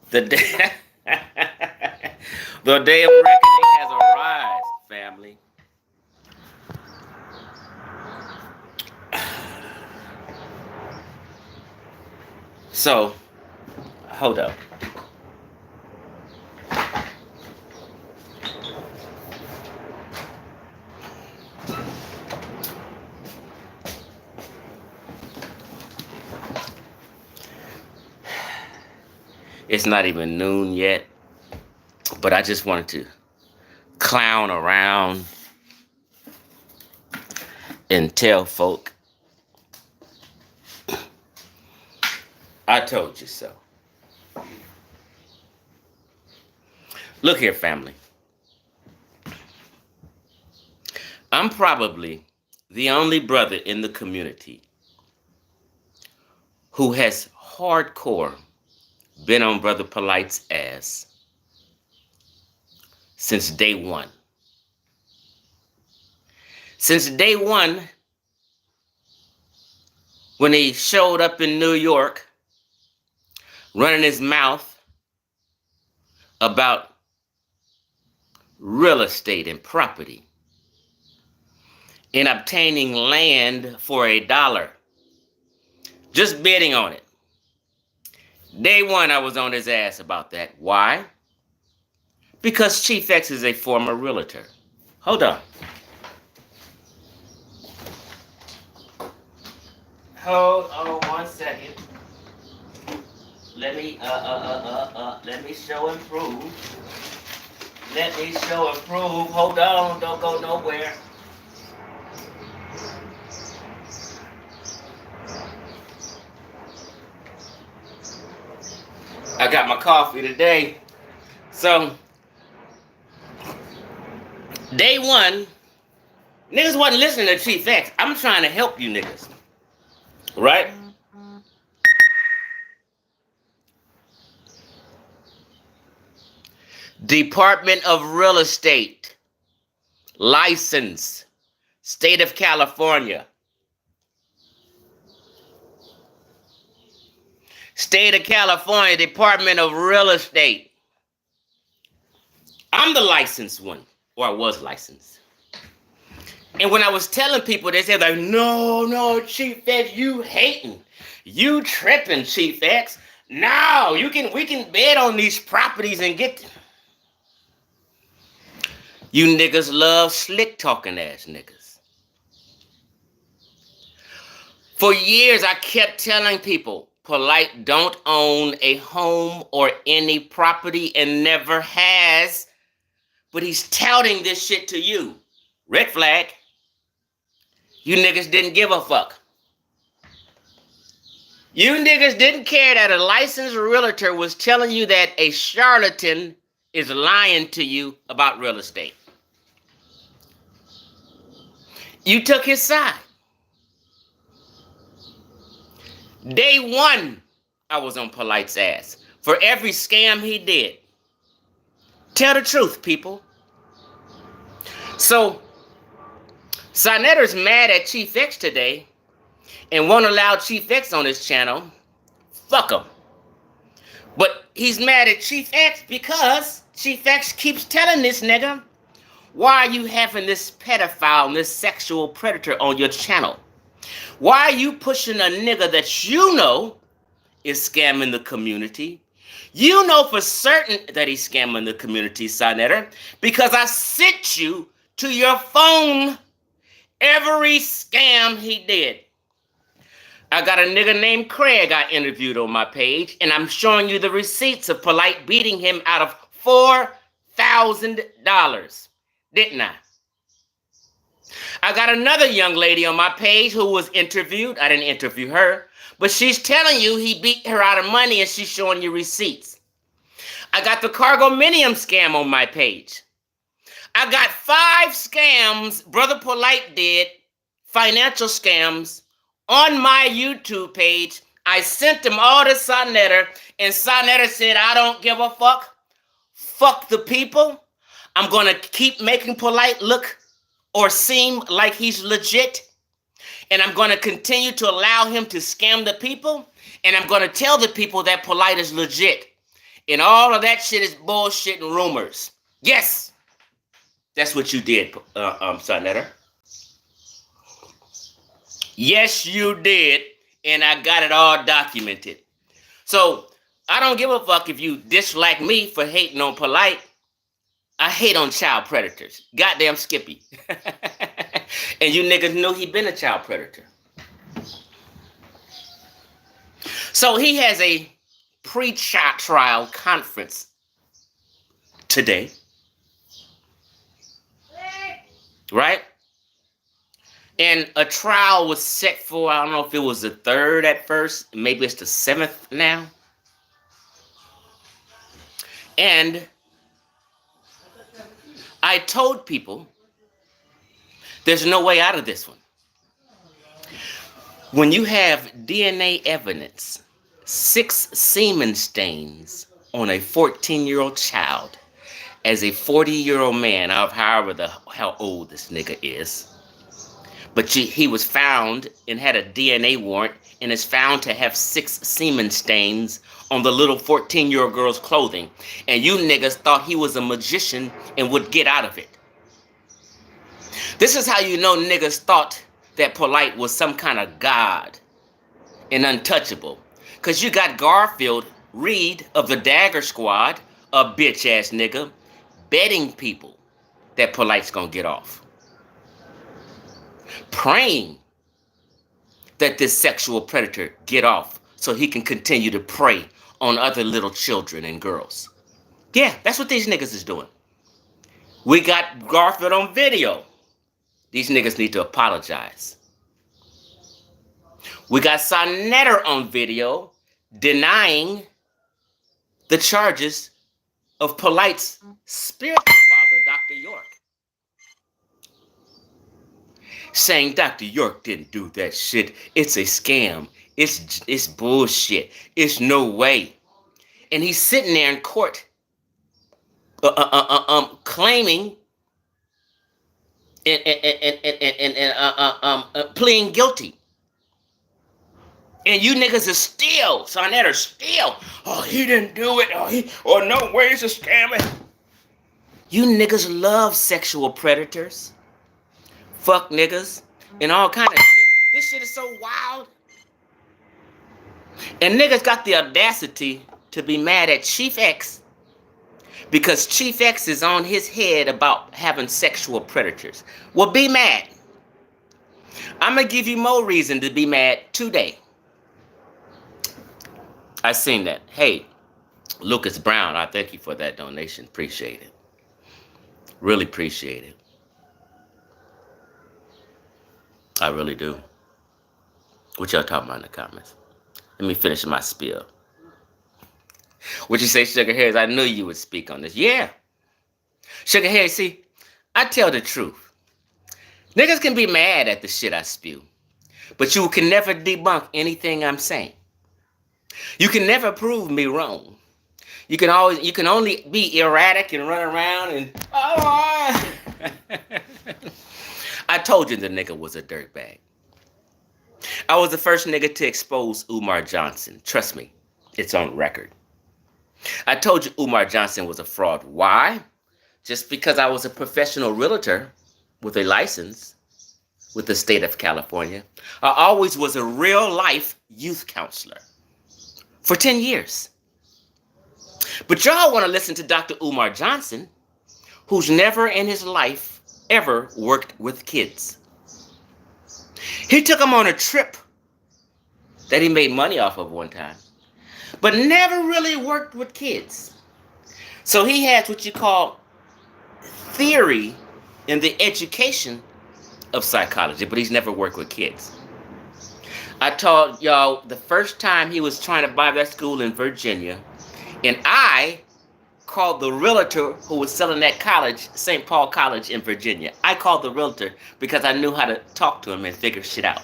The day, the day of reckoning has arrived, family. So, hold up. It's not even noon yet, but I just wanted to clown around and tell folk, I told you so. Look here, family. I'm probably the only brother in the community who has hardcore been on Brother Polight's ass since day one. Since day one, when he showed up in New York, running his mouth about real estate and property, and obtaining land for $1, just bidding on it. Day one, I was on his ass about that. Why? Because Chief X is a former realtor. Hold on. Hold on 1 second. Let me show and prove. Let me show and prove. Hold on, don't go nowhere. I got my coffee today. So, day one, niggas wasn't listening to Chief X. I'm trying to help you niggas. Right? Department of Real Estate, license, State of California. State of California, Department of Real Estate. I'm the licensed one, or I was licensed. And when I was telling people, they said like, no, Chief X, you hating. You tripping, Chief X. No, we can bid on these properties and get them. You niggas love slick talking ass niggas. For years, I kept telling people, Polight don't own a home or any property and never has, but he's touting this shit to you. Red flag. You niggas didn't give a fuck. You niggas didn't care that a licensed realtor was telling you that a charlatan is lying to you about real estate. You took his side. Day one, I was on Polight's ass for every scam he did. Tell the truth, people. So, Sinetter's mad at Chief X today and won't allow Chief X on his channel. Fuck him. But he's mad at Chief X because Chief X keeps telling this nigga, why are you having this pedophile and this sexual predator on your channel? Why are you pushing a nigga that you know is scamming the community? You know for certain that he's scamming the community, Sinetter, because I sent you to your phone every scam he did. I got a nigga named Craig I interviewed on my page, and I'm showing you the receipts of Polight beating him out of $4,000. Didn't I? I got another young lady on my page who was interviewed. I didn't interview her, but she's telling you he beat her out of money and she's showing you receipts. I got the Cargominium scam on my page. I got 5 scams Brother Polight did, financial scams, on my YouTube page. I sent them all to Sinetter, and Sinetter said, I don't give a fuck. Fuck the people. I'm going to keep making Polight look or seem like he's legit. And I'm going to continue to allow him to scam the people. And I'm going to tell the people that Polight is legit. And all of that shit is bullshit and rumors. Yes, that's what you did, Sonetta. Yes, you did. And I got it all documented. So I don't give a fuck if you dislike me for hating on Polight. I hate on child predators. Goddamn Skippy. And you niggas knew he been a child predator. So he has a pre-trial conference today. Right? And a trial was set for, I don't know if it was the 3rd at first, maybe it's the 7th now. And I told people there's no way out of this one. When you have DNA evidence, 6 semen stains on a 14-year-old child as a 40-year-old man, how old this nigga is. But he was found and had a DNA warrant and is found to have 6 semen stains on the little 14-year-old girl's clothing. And you niggas thought he was a magician and would get out of it. This is how you know niggas thought that Polight was some kind of god and untouchable. Because you got Garfield Reed of the Dagger Squad, a bitch-ass nigga, betting people that Polight's gonna get off. Praying that this sexual predator get off so he can continue to prey on other little children and girls. Yeah, that's what these niggas is doing. We got Garfield on video. These niggas need to apologize. We got Sonetta on video denying the charges of Polight's spiritual father, Dr. York. Saying Dr. York didn't do that shit. It's a scam. It's bullshit. It's no way. And he's sitting there in court claiming and pleading guilty. And you niggas are still, Sonetta, still, oh, he didn't do it. Oh, no way, it's a scam. You niggas love sexual predators. Fuck niggas, and all kind of shit. This shit is so wild. And niggas got the audacity to be mad at Chief X because Chief X is on his head about having sexual predators. Well, be mad. I'm going to give you more reason to be mad today. I seen that. Hey, Lucas Brown, I thank you for that donation. Appreciate it. Really appreciate it. I really do. What y'all talking about in the comments? Let me finish my spiel. What you say, Sugar Harris? I knew you would speak on this. Yeah. Sugar Harris, see, I tell the truth. Niggas can be mad at the shit I spew, but you can never debunk anything I'm saying. You can never prove me wrong. You can only be erratic and run around and I told you the nigga was a dirtbag. I was the first nigga to expose Umar Johnson. Trust me, it's on record. I told you Umar Johnson was a fraud. Why? Just because I was a professional realtor with a license with the state of California. I always was a real-life youth counselor for 10 years. But y'all want to listen to Dr. Umar Johnson, who's never in his life ever worked with kids. He took them on a trip that he made money off of one time, but never really worked with kids. So he has what you call theory in the education of psychology, but he's never worked with kids. I told y'all the first time he was trying to buy that school in Virginia, and I called the realtor who was selling that college, St. Paul College in Virginia. I called the realtor because I knew how to talk to him and figure shit out.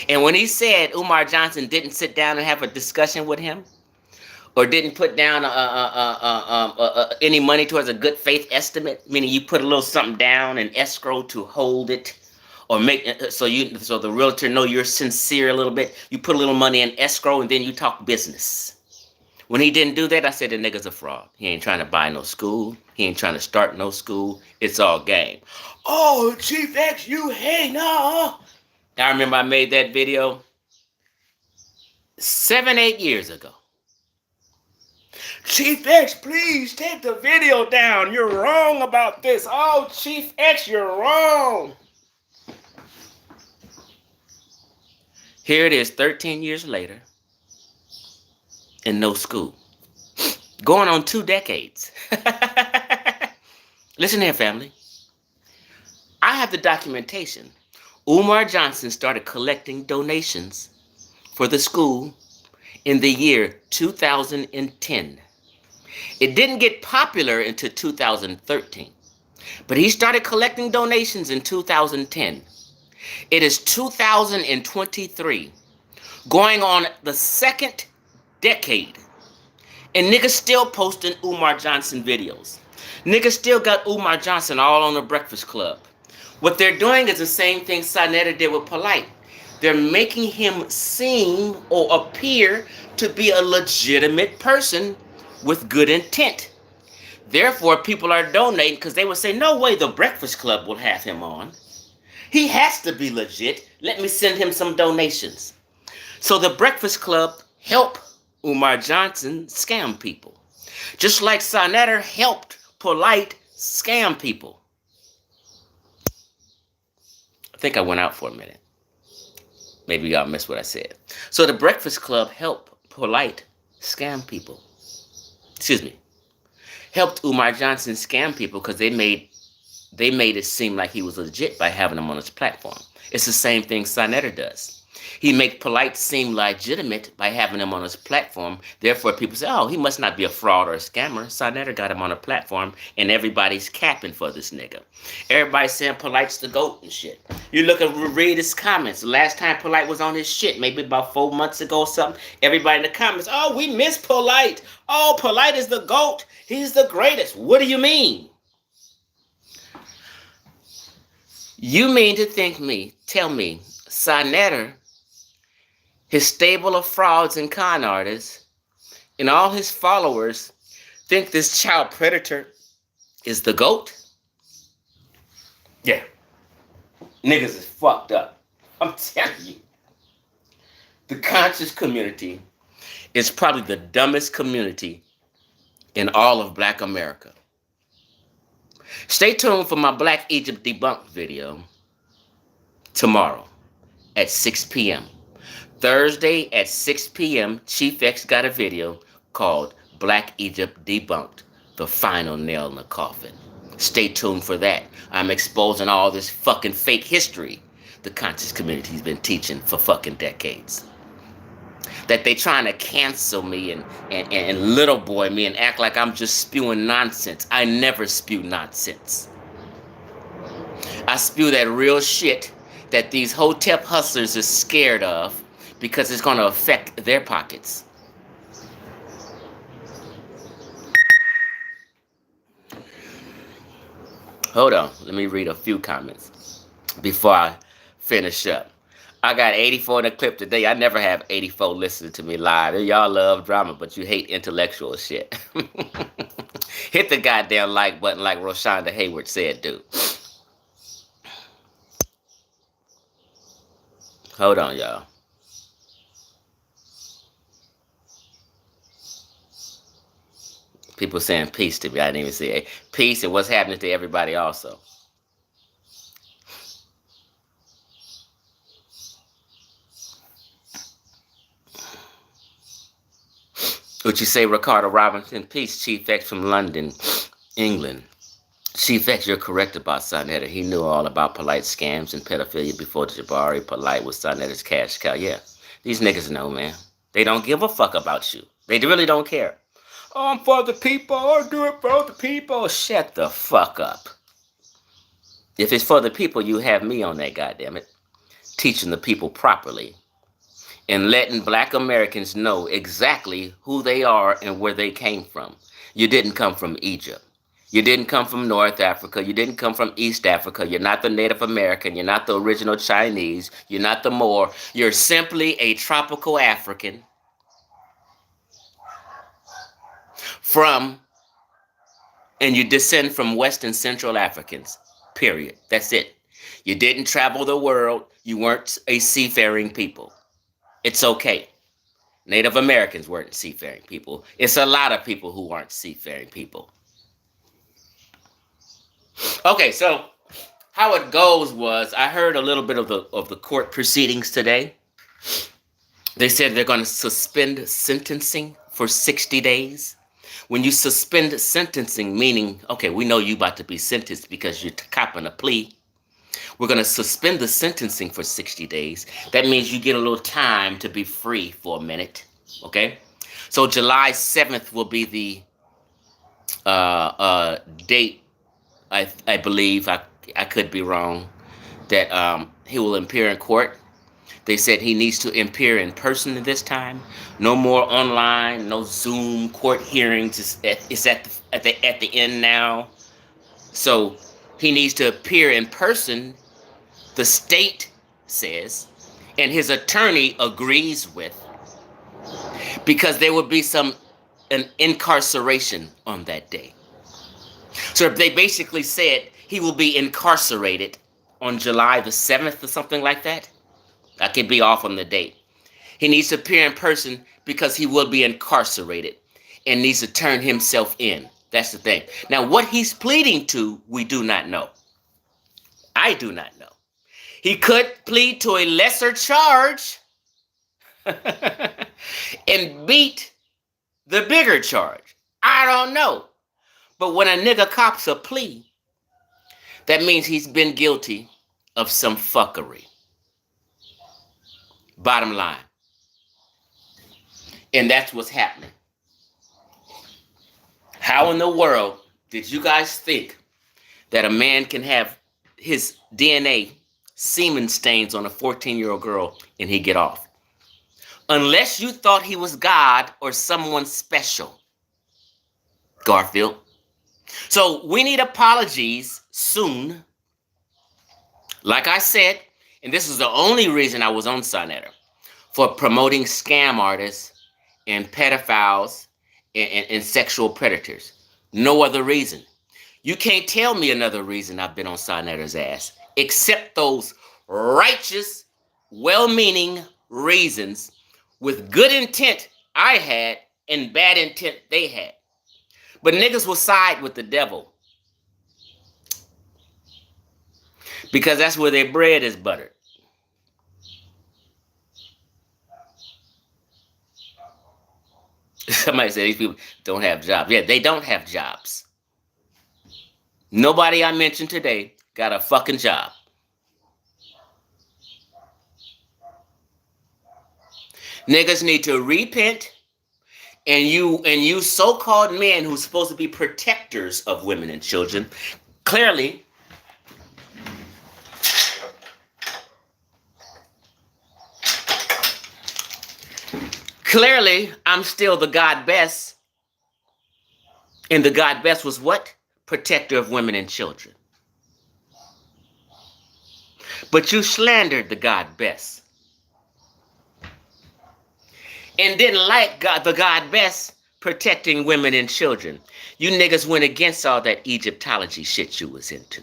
And when he said Umar Johnson didn't sit down and have a discussion with him, or didn't put down any money towards a good faith estimate, meaning you put a little something down in escrow to hold it, or make so the realtor know you're sincere a little bit. You put a little money in escrow and then you talk business. When he didn't do that, I said the nigga's a fraud. He ain't trying to buy no school. He ain't trying to start no school. It's all game. Oh, Chief X, you hate no. I remember I made that video 7-8 years ago. Chief X, please take the video down. You're wrong about this. Oh, Chief X, you're wrong. Here it is 13 years later and no school. Going on 2 decades. Listen here, family. I have the documentation. Umar Johnson started collecting donations for the school in the year 2010. It didn't get popular until 2013, but he started collecting donations in 2010. It is 2023, going on the 2nd decade, and niggas still posting Umar Johnson videos. Niggas still got Umar Johnson all on the Breakfast Club. What they're doing is the same thing Sinetta did with Polight. They're making him seem or appear to be a legitimate person with good intent. Therefore, people are donating because they would say, no way the Breakfast Club will have him on. He has to be legit. Let me send him some donations. So the Breakfast Club help Umar Johnson scam people. Just like Sinetta helped Polight scam people. I think I went out for a minute. Maybe y'all missed what I said. So the Breakfast Club helped Polight scam people. Excuse me. Helped Umar Johnson scam people because they made it seem like he was legit by having him on his platform. It's the same thing Sinetta does. He makes Polight seem legitimate by having him on his platform. Therefore, people say, oh, he must not be a fraud or a scammer. Sinetta got him on a platform, and everybody's capping for this nigga. Everybody's saying Polight's the GOAT and shit. You look and read his comments. The last time Polight was on his shit, maybe about 4 months ago or something, everybody in the comments, oh, we miss Polight. Oh, Polight is the GOAT. He's the greatest. What do you mean? You mean to tell me, Sinetta, his stable of frauds and con artists, and all his followers think this child predator is the GOAT? Yeah. Niggas is fucked up. I'm telling you. The conscious community is probably the dumbest community in all of Black America. Stay tuned for my Black Egypt Debunked video tomorrow at 6 p.m. Thursday at 6 p.m., Chief X got a video called Black Egypt Debunked, the final nail in the coffin. Stay tuned for that. I'm exposing all this fucking fake history the conscious community's been teaching for fucking decades. That they trying to cancel me and little boy me and act like I'm just spewing nonsense. I never spew nonsense. I spew that real shit that these hotep hustlers are scared of because it's going to affect their pockets. Hold on. Let me read a few comments before I finish up. I got 84 in the clip today. I never have 84 listening to me live. Y'all love drama, but you hate intellectual shit. Hit the goddamn like button like Roshonda Hayward said, dude. Hold on, y'all. People saying peace to me. I didn't even say peace and what's happening to everybody also. What you say, Ricardo Robinson? Peace, Chief X from London, England. Chief X, you're correct about Sinetta. He knew all about Polight scams and pedophilia before Jabari. Polight was Sinetta's cash cow. Yeah, these niggas know, man. They don't give a fuck about you. They really don't care. Oh, I'm for the people. I'll do it for the people. Shut the fuck up. If it's for the people, you have me on that, goddammit. Teaching the people properly. And letting Black Americans know exactly who they are and where they came from. You didn't come from Egypt. You didn't come from North Africa. You didn't come from East Africa. You're not the Native American. You're not the original Chinese. You're not the Moor. You're simply a tropical African from, and you descend from West and Central Africans. Period. That's it. You didn't travel the world. You weren't a seafaring people. It's okay. Native Americans weren't seafaring people. It's a lot of people who aren't seafaring people. Okay, so how it goes was I heard a little bit of the court proceedings today. They said they're going to suspend sentencing for 60 days. When you suspend sentencing, meaning, okay, we know you about to be sentenced because you're copping a plea. We're going to suspend the sentencing for 60 days. That means you get a little time to be free for a minute, okay? So July 7th will be the date, I believe, I could be wrong, that he will appear in court. They said he needs to appear in person this time. No more online, no Zoom court hearings. It's at the end now. So he needs to appear in person, the state says, and his attorney agrees with, because there will be an incarceration on that day. So they basically said he will be incarcerated on July the 7th or something like that. I could be off on the date. He needs to appear in person because he will be incarcerated and needs to turn himself in. That's the thing. Now, what he's pleading to, we do not know. I do not know. He could plead to a lesser charge and beat the bigger charge. I don't know. But when a nigga cops a plea, that means he's been guilty of some fuckery. Bottom line. And that's what's happening. How in the world did you guys think that a man can have his DNA semen stains on a 14-year-old girl and he get off? Unless you thought he was God or someone special, Garfield. So we need apologies soon. Like I said, and this is the only reason I was on Sonetta, for promoting scam artists and pedophiles and sexual predators. No other reason. You can't tell me another reason I've been on Sonetta's ass, except those righteous, well-meaning reasons with good intent I had and bad intent they had. But niggas will side with the devil because that's where their bread is buttered. Somebody said these people don't have jobs. Yeah, they don't have jobs. Nobody I mentioned today got a fucking job. Niggas need to repent, and you so-called men who's supposed to be protectors of women and children, clearly I'm still the God best. And the God best was what? Protector of women and children. But you slandered the God best. And didn't like the God best protecting women and children. You niggas went against all that Egyptology shit you was into.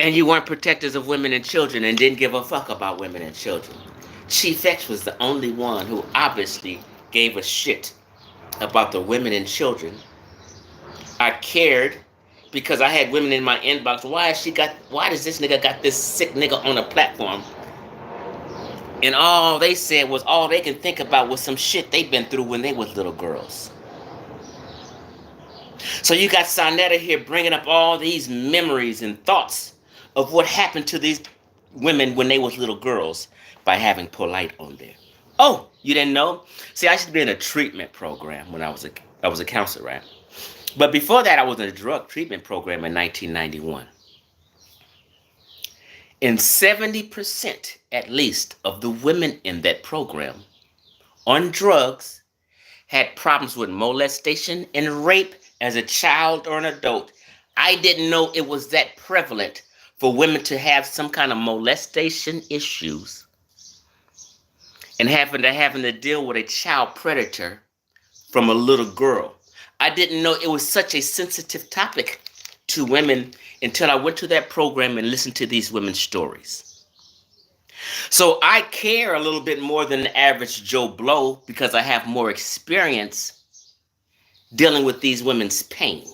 And you weren't protectors of women and children and didn't give a fuck about women and children. Chief X was the only one who obviously gave a shit about the women and children. I cared because I had women in my inbox. Why does this nigga got this sick nigga on a platform? And all they said was all they can think about was some shit they'd been through when they was little girls. So you got Sonetta here bringing up all these memories and thoughts of what happened to these women when they was little girls by having Polight on there. Oh, you didn't know? See, I used to be in a treatment program when I was a counselor, right? But before that, I was in a drug treatment program in 1991. And 70% at least of the women in that program on drugs had problems with molestation and rape as a child or an adult. I didn't know it was that prevalent for women to have some kind of molestation issues and having to deal with a child predator from a little girl. I didn't know it was such a sensitive topic to women until I went to that program and listened to these women's stories. So I care a little bit more than the average Joe Blow because I have more experience dealing with these women's pain.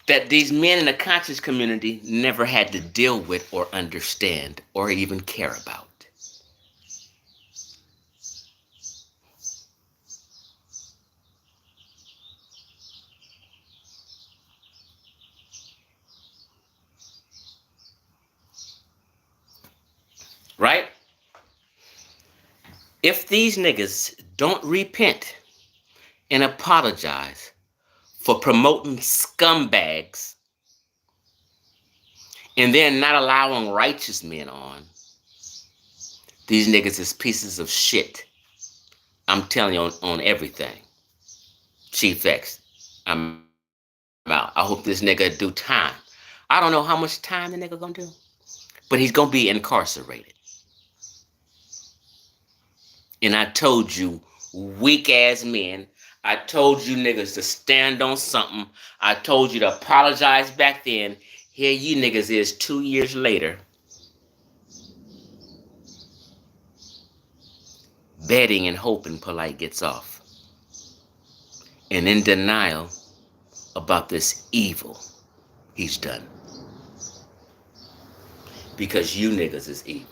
That these men in the conscious community never had to deal with or understand or even care about. Right? If these niggas don't repent and apologize for promoting scumbags and then not allowing righteous men on, these niggas is pieces of shit. I'm telling you on everything. Chief X, I'm out. I hope this nigga do time. I don't know how much time the nigga gonna do, but he's gonna be incarcerated. And I told you, weak ass men, I told you niggas to stand on something. I told you to apologize back then. Here you niggas is 2 years later, betting and hoping Polight gets off. And in denial about this evil he's done. Because you niggas is evil.